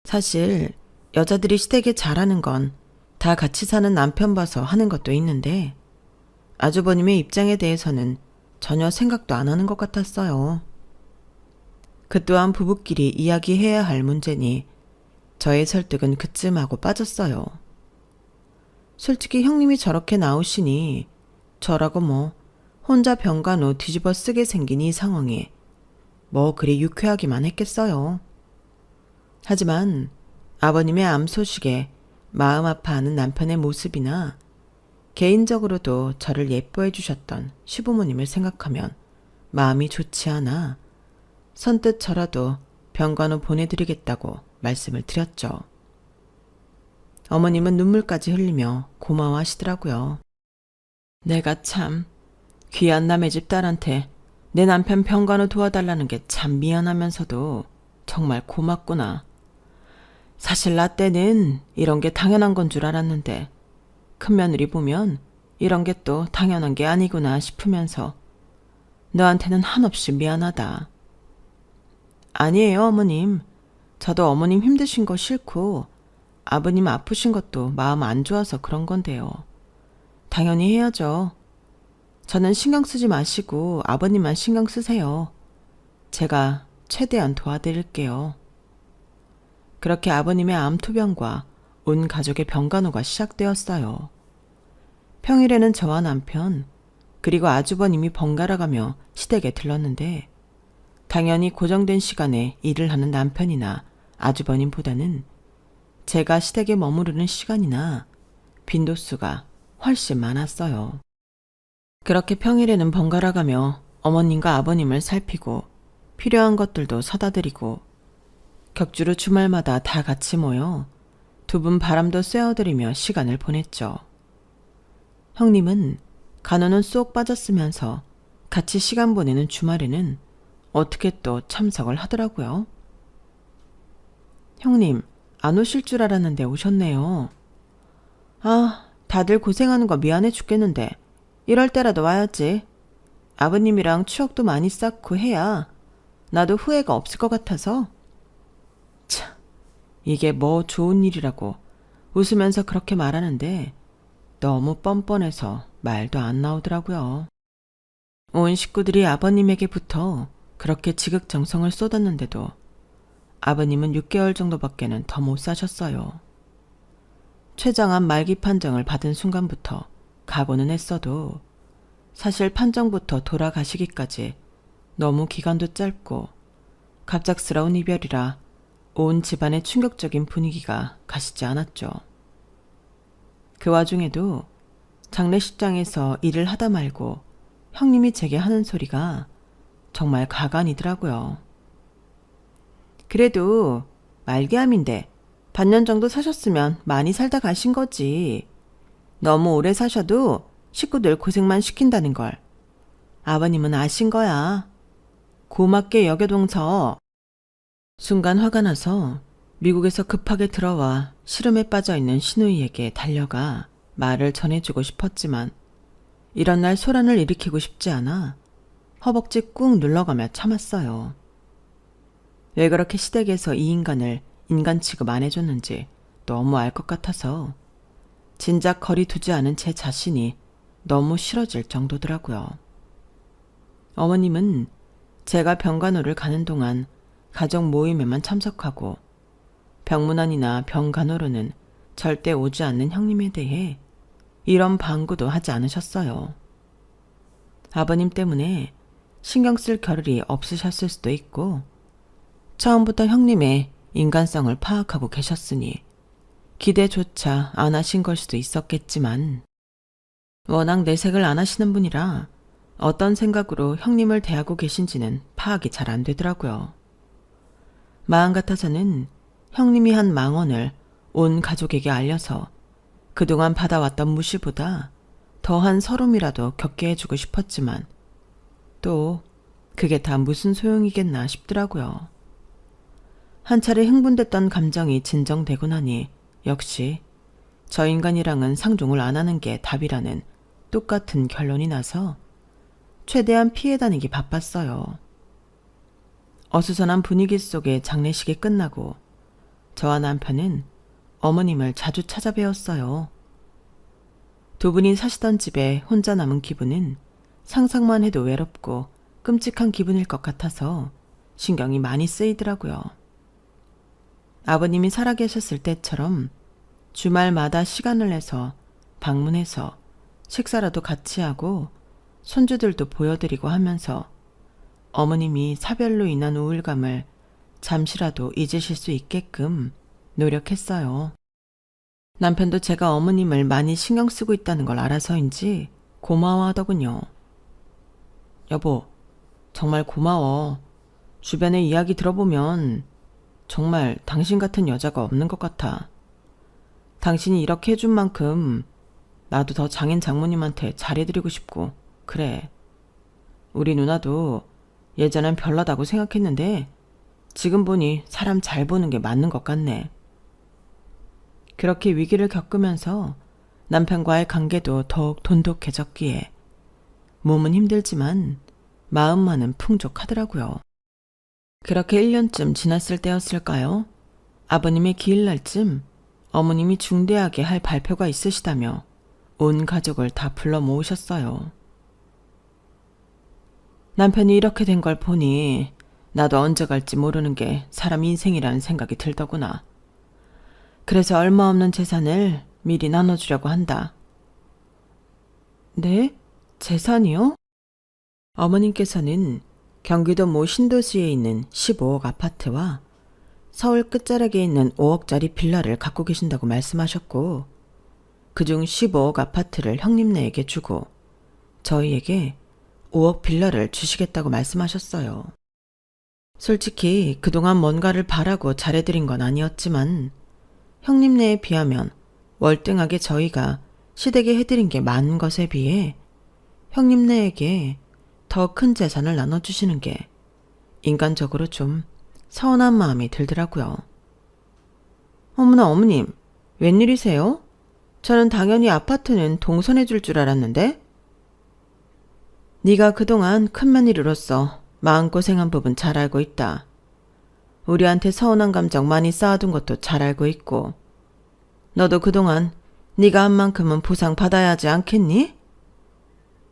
[SPEAKER 1] 사실 여자들이 시댁에 잘하는 건 다 같이 사는 남편 봐서 하는 것도 있는데 아주버님의 입장에 대해서는 전혀 생각도 안 하는 것 같았어요. 그 또한 부부끼리 이야기해야 할 문제니 저의 설득은 그쯤하고 빠졌어요. 솔직히 형님이 저렇게 나오시니 저라고 뭐 혼자 병간호 뒤집어 쓰게 생긴 이 상황에 뭐 그리 유쾌하기만 했겠어요. 하지만 아버님의 암 소식에 마음 아파하는 남편의 모습이나 개인적으로도 저를 예뻐해 주셨던 시부모님을 생각하면 마음이 좋지 않아 선뜻 저라도 병간호 보내드리겠다고 말씀을 드렸죠. 어머님은 눈물까지 흘리며 고마워하시더라고요. 내가 참 귀한 남의 집 딸한테 내 남편 병간호 도와달라는 게 참 미안하면서도 정말 고맙구나. 사실 나 때는 이런 게 당연한 건 줄 알았는데 큰며느리 보면 이런 게 또 당연한 게 아니구나 싶으면서 너한테는 한없이 미안하다. 아니에요, 어머님. 저도 어머님 힘드신 거 싫고 아버님 아프신 것도 마음 안 좋아서 그런 건데요. 당연히 해야죠. 저는 신경 쓰지 마시고 아버님만 신경 쓰세요. 제가 최대한 도와드릴게요. 그렇게 아버님의 암투병과 온 가족의 병간호가 시작되었어요. 평일에는 저와 남편 그리고 아주버님이 번갈아가며 시댁에 들렀는데 당연히 고정된 시간에 일을 하는 남편이나 아주버님보다는 제가 시댁에 머무르는 시간이나 빈도수가 훨씬 많았어요. 그렇게 평일에는 번갈아가며 어머님과 아버님을 살피고 필요한 것들도 사다 드리고 격주로 주말마다 다 같이 모여 두 분 바람도 쐬어드리며 시간을 보냈죠. 형님은 간호는 쏙 빠졌으면서 같이 시간 보내는 주말에는 어떻게 또 참석을 하더라고요. 형님, 안 오실 줄 알았는데 오셨네요. 아, 다들 고생하는 거 미안해 죽겠는데 이럴 때라도 와야지. 아버님이랑 추억도 많이 쌓고 해야 나도 후회가 없을 것 같아서. 참, 이게 뭐 좋은 일이라고 웃으면서 그렇게 말하는데 너무 뻔뻔해서 말도 안 나오더라고요. 온 식구들이 아버님에게부터 그렇게 지극정성을 쏟았는데도 아버님은 6개월 정도밖에는 더 못 사셨어요. 췌장암 말기 판정을 받은 순간부터 각오는 했어도 사실 판정부터 돌아가시기까지 너무 기간도 짧고 갑작스러운 이별이라 온 집안의 충격적인 분위기가 가시지 않았죠. 그 와중에도 장례식장에서 일을 하다 말고 형님이 제게 하는 소리가 정말 가관이더라고요. 그래도 말기암인데 반년 정도 사셨으면 많이 살다 가신 거지. 너무 오래 사셔도 식구들 고생만 시킨다는 걸 아버님은 아신 거야. 고맙게 여겨동서. 순간 화가 나서 미국에서 급하게 들어와 시름에 빠져있는 시누이에게 달려가 말을 전해주고 싶었지만 이런 날 소란을 일으키고 싶지 않아 허벅지 꾹 눌러가며 참았어요. 왜 그렇게 시댁에서 이 인간을 인간 취급 안 해줬는지 너무 알 것 같아서 진작 거리 두지 않은 제 자신이 너무 싫어질 정도더라고요. 어머님은 제가 병간호를 가는 동안 가족 모임에만 참석하고 병문안이나 병간호로는 절대 오지 않는 형님에 대해 이런 방구도 하지 않으셨어요. 아버님 때문에 신경 쓸 겨를이 없으셨을 수도 있고 처음부터 형님의 인간성을 파악하고 계셨으니 기대조차 안 하신 걸 수도 있었겠지만 워낙 내색을 안 하시는 분이라 어떤 생각으로 형님을 대하고 계신지는 파악이 잘 안 되더라고요. 마음 같아서는 형님이 한 망언을 온 가족에게 알려서 그동안 받아왔던 무시보다 더한 서름이라도 겪게 해주고 싶었지만 또 그게 다 무슨 소용이겠나 싶더라고요. 한 차례 흥분됐던 감정이 진정되고 나니 역시 저 인간이랑은 상종을 안 하는 게 답이라는 똑같은 결론이 나서 최대한 피해 다니기 바빴어요. 어수선한 분위기 속에 장례식이 끝나고 저와 남편은 어머님을 자주 찾아뵈었어요. 두 분이 사시던 집에 혼자 남은 기분은 상상만 해도 외롭고 끔찍한 기분일 것 같아서 신경이 많이 쓰이더라고요. 아버님이 살아계셨을 때처럼 주말마다 시간을 내서 방문해서 식사라도 같이 하고 손주들도 보여드리고 하면서 어머님이 사별로 인한 우울감을 잠시라도 잊으실 수 있게끔 노력했어요. 남편도 제가 어머님을 많이 신경 쓰고 있다는 걸 알아서인지 고마워하더군요. 여보, 정말 고마워. 주변에 이야기 들어보면 정말 당신 같은 여자가 없는 것 같아. 당신이 이렇게 해준 만큼 나도 더 장인 장모님한테 잘해드리고 싶고 그래. 우리 누나도 예전엔 별나다고 생각했는데 지금 보니 사람 잘 보는 게 맞는 것 같네. 그렇게 위기를 겪으면서 남편과의 관계도 더욱 돈독해졌기에 몸은 힘들지만 마음만은 풍족하더라고요. 그렇게 1년쯤 지났을 때였을까요? 아버님의 기일날쯤 어머님이 중대하게 할 발표가 있으시다며 온 가족을 다 불러 모으셨어요. 남편이 이렇게 된 걸 보니 나도 언제 갈지 모르는 게 사람 인생이라는 생각이 들더구나. 그래서 얼마 없는 재산을 미리 나눠주려고 한다. 네? 재산이요? 어머님께서는 경기도 모 신도시에 있는 15억 아파트와 서울 끝자락에 있는 5억짜리 빌라를 갖고 계신다고 말씀하셨고 그중 15억 아파트를 형님네에게 주고 저희에게 5억 빌라를 주시겠다고 말씀하셨어요. 솔직히 그동안 뭔가를 바라고 잘해드린 건 아니었지만 형님네에 비하면 월등하게 저희가 시댁에 해드린 게 많은 것에 비해 형님네에게 더 큰 재산을 나눠주시는 게 인간적으로 좀 서운한 마음이 들더라고요. 어머나 어머님, 웬일이세요? 저는 당연히 아파트는 동선해 줄 줄 알았는데? 네가 그동안 큰 며느리로서 마음고생한 부분 잘 알고 있다. 우리한테 서운한 감정 많이 쌓아둔 것도 잘 알고 있고 너도 그동안 네가 한 만큼은 보상 받아야 하지 않겠니?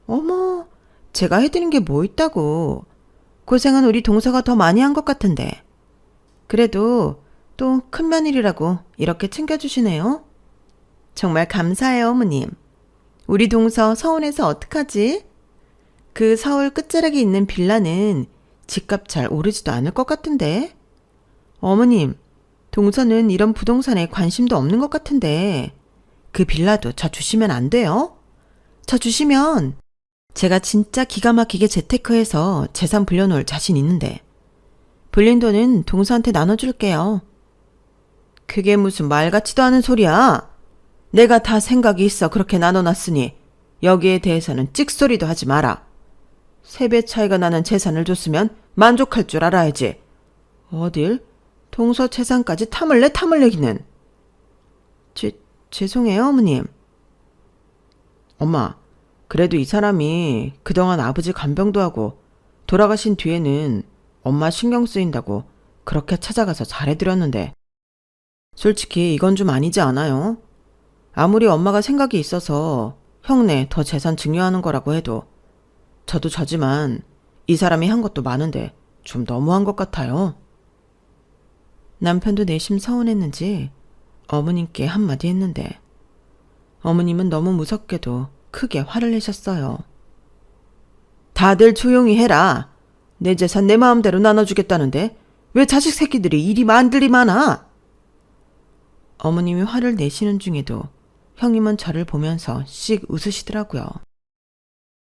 [SPEAKER 1] 어머, 제가 해드린 게 뭐 있다고. 고생은 우리 동서가 더 많이 한 것 같은데. 그래도 또 큰 며느리라고 이렇게 챙겨주시네요. 정말 감사해요, 어머님. 우리 동서 서울에서 어떡하지? 그 서울 끝자락에 있는 빌라는 집값 잘 오르지도 않을 것 같은데. 어머님, 동서는 이런 부동산에 관심도 없는 것 같은데 그 빌라도 저 주시면 안 돼요? 저 주시면 제가 진짜 기가 막히게 재테크해서 재산 불려놓을 자신 있는데 불린 돈은 동서한테 나눠줄게요. 그게 무슨 말 같지도 않은 소리야. 내가 다 생각이 있어 그렇게 나눠놨으니 여기에 대해서는 찍소리도 하지 마라. 3배 차이가 나는 재산을 줬으면 만족할 줄 알아야지. 어딜? 동서 재산까지 탐을 내기는. 죄송해요, 어머님. 엄마, 그래도 이 사람이 그동안 아버지 간병도 하고 돌아가신 뒤에는 엄마 신경 쓰인다고 그렇게 찾아가서 잘해드렸는데 솔직히 이건 좀 아니지 않아요? 아무리 엄마가 생각이 있어서 형네 더 재산 증여하는 거라고 해도 저도 저지만 이 사람이 한 것도 많은데 좀 너무한 것 같아요. 남편도 내심 서운했는지 어머님께 한마디 했는데 어머님은 너무 무섭게도 크게 화를 내셨어요. 다들 조용히 해라. 내 재산 내 마음대로 나눠주겠다는데 왜 자식 새끼들이 일이 만들이 많아? 어머님이 화를 내시는 중에도 형님은 저를 보면서 씩 웃으시더라고요.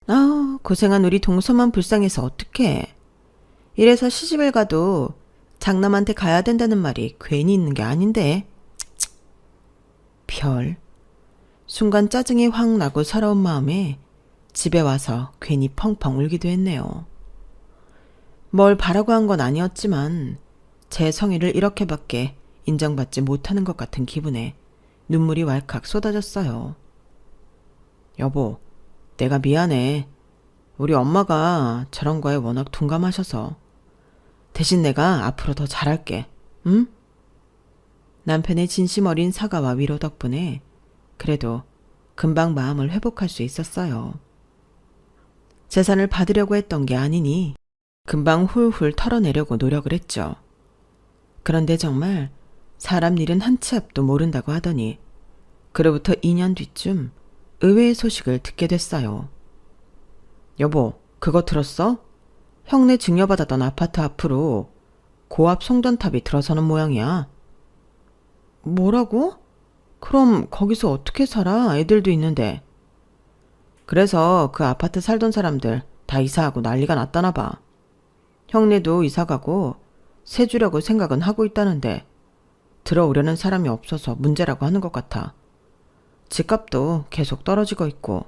[SPEAKER 1] 아우, 고생한 우리 동서만 불쌍해서 어떡해. 이래서 시집을 가도 장남한테 가야 된다는 말이 괜히 있는 게 아닌데. 별. 순간 짜증이 확 나고 서러운 마음에 집에 와서 괜히 펑펑 울기도 했네요. 뭘 바라고 한 건 아니었지만 제 성의를 이렇게밖에 인정받지 못하는 것 같은 기분에 눈물이 왈칵 쏟아졌어요. 여보, 내가 미안해. 우리 엄마가 저런 거에 워낙 둔감하셔서. 대신 내가 앞으로 더 잘할게. 응? 남편의 진심 어린 사과와 위로 덕분에 그래도 금방 마음을 회복할 수 있었어요. 재산을 받으려고 했던 게 아니니 금방 훌훌 털어내려고 노력을 했죠. 그런데 정말 사람 일은 한 치 앞도 모른다고 하더니 그로부터 2년 뒤쯤 의외의 소식을 듣게 됐어요. 여보, 그거 들었어? 형네 증여받았던 아파트 앞으로 고압 송전탑이 들어서는 모양이야. 뭐라고? 그럼 거기서 어떻게 살아? 애들도 있는데. 그래서 그 아파트 살던 사람들 다 이사하고 난리가 났다나 봐. 형네도 이사가고 새 주려고 생각은 하고 있다는데 들어오려는 사람이 없어서 문제라고 하는 것 같아. 집값도 계속 떨어지고 있고.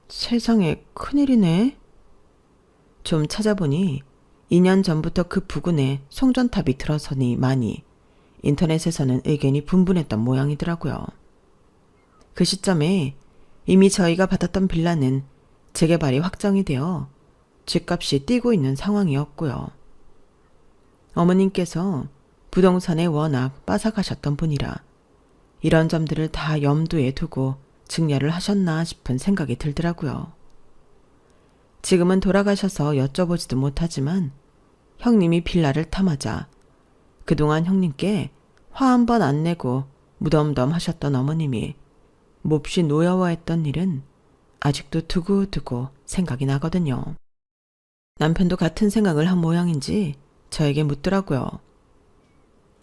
[SPEAKER 1] 세상에 큰일이네. 좀 찾아보니 2년 전부터 그 부근에 송전탑이 들어서니 많이 인터넷에서는 의견이 분분했던 모양이더라고요. 그 시점에 이미 저희가 받았던 빌라는 재개발이 확정이 되어 집값이 뛰고 있는 상황이었고요. 어머님께서 부동산에 워낙 빠삭하셨던 분이라 이런 점들을 다 염두에 두고 증여를 하셨나 싶은 생각이 들더라고요. 지금은 돌아가셔서 여쭤보지도 못하지만 형님이 빌라를 탐하자 그동안 형님께 화 한 번 안 내고 무덤덤 하셨던 어머님이 몹시 노여워했던 일은 아직도 두고두고 생각이 나거든요. 남편도 같은 생각을 한 모양인지 저에게 묻더라고요.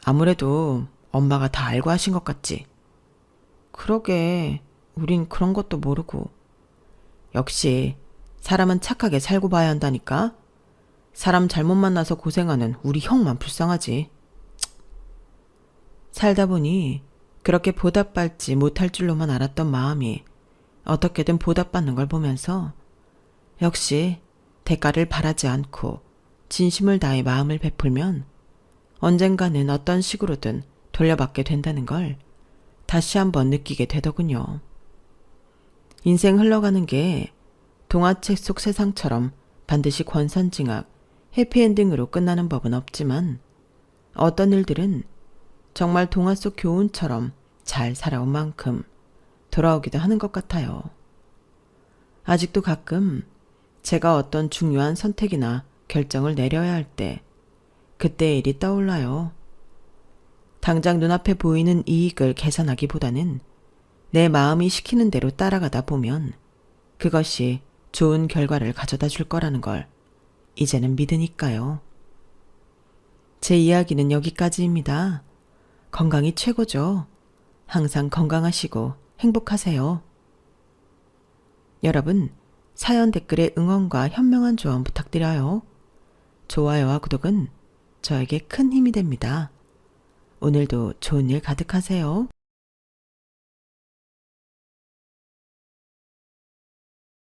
[SPEAKER 1] 아무래도 엄마가 다 알고 하신 것 같지? 그러게, 우린 그런 것도 모르고. 역시 사람은 착하게 살고 봐야 한다니까? 사람 잘못 만나서 고생하는 우리 형만 불쌍하지. 살다 보니 그렇게 보답받지 못할 줄로만 알았던 마음이 어떻게든 보답받는 걸 보면서 역시 대가를 바라지 않고 진심을 다해 마음을 베풀면 언젠가는 어떤 식으로든 돌려받게 된다는 걸 다시 한번 느끼게 되더군요. 인생 흘러가는 게 동화책 속 세상처럼 반드시 권선징악, 해피엔딩으로 끝나는 법은 없지만 어떤 일들은 정말 동화 속 교훈처럼 잘 살아온 만큼 돌아오기도 하는 것 같아요. 아직도 가끔 제가 어떤 중요한 선택이나 결정을 내려야 할 때 그때의 일이 떠올라요. 당장 눈앞에 보이는 이익을 계산하기보다는 내 마음이 시키는 대로 따라가다 보면 그것이 좋은 결과를 가져다 줄 거라는 걸 이제는 믿으니까요. 제 이야기는 여기까지입니다. 건강이 최고죠. 항상 건강하시고 행복하세요. 여러분, 사연 댓글에 응원과 현명한 조언 부탁드려요. 좋아요와 구독은 저에게 큰 힘이 됩니다. 오늘도 좋은 일 가득하세요.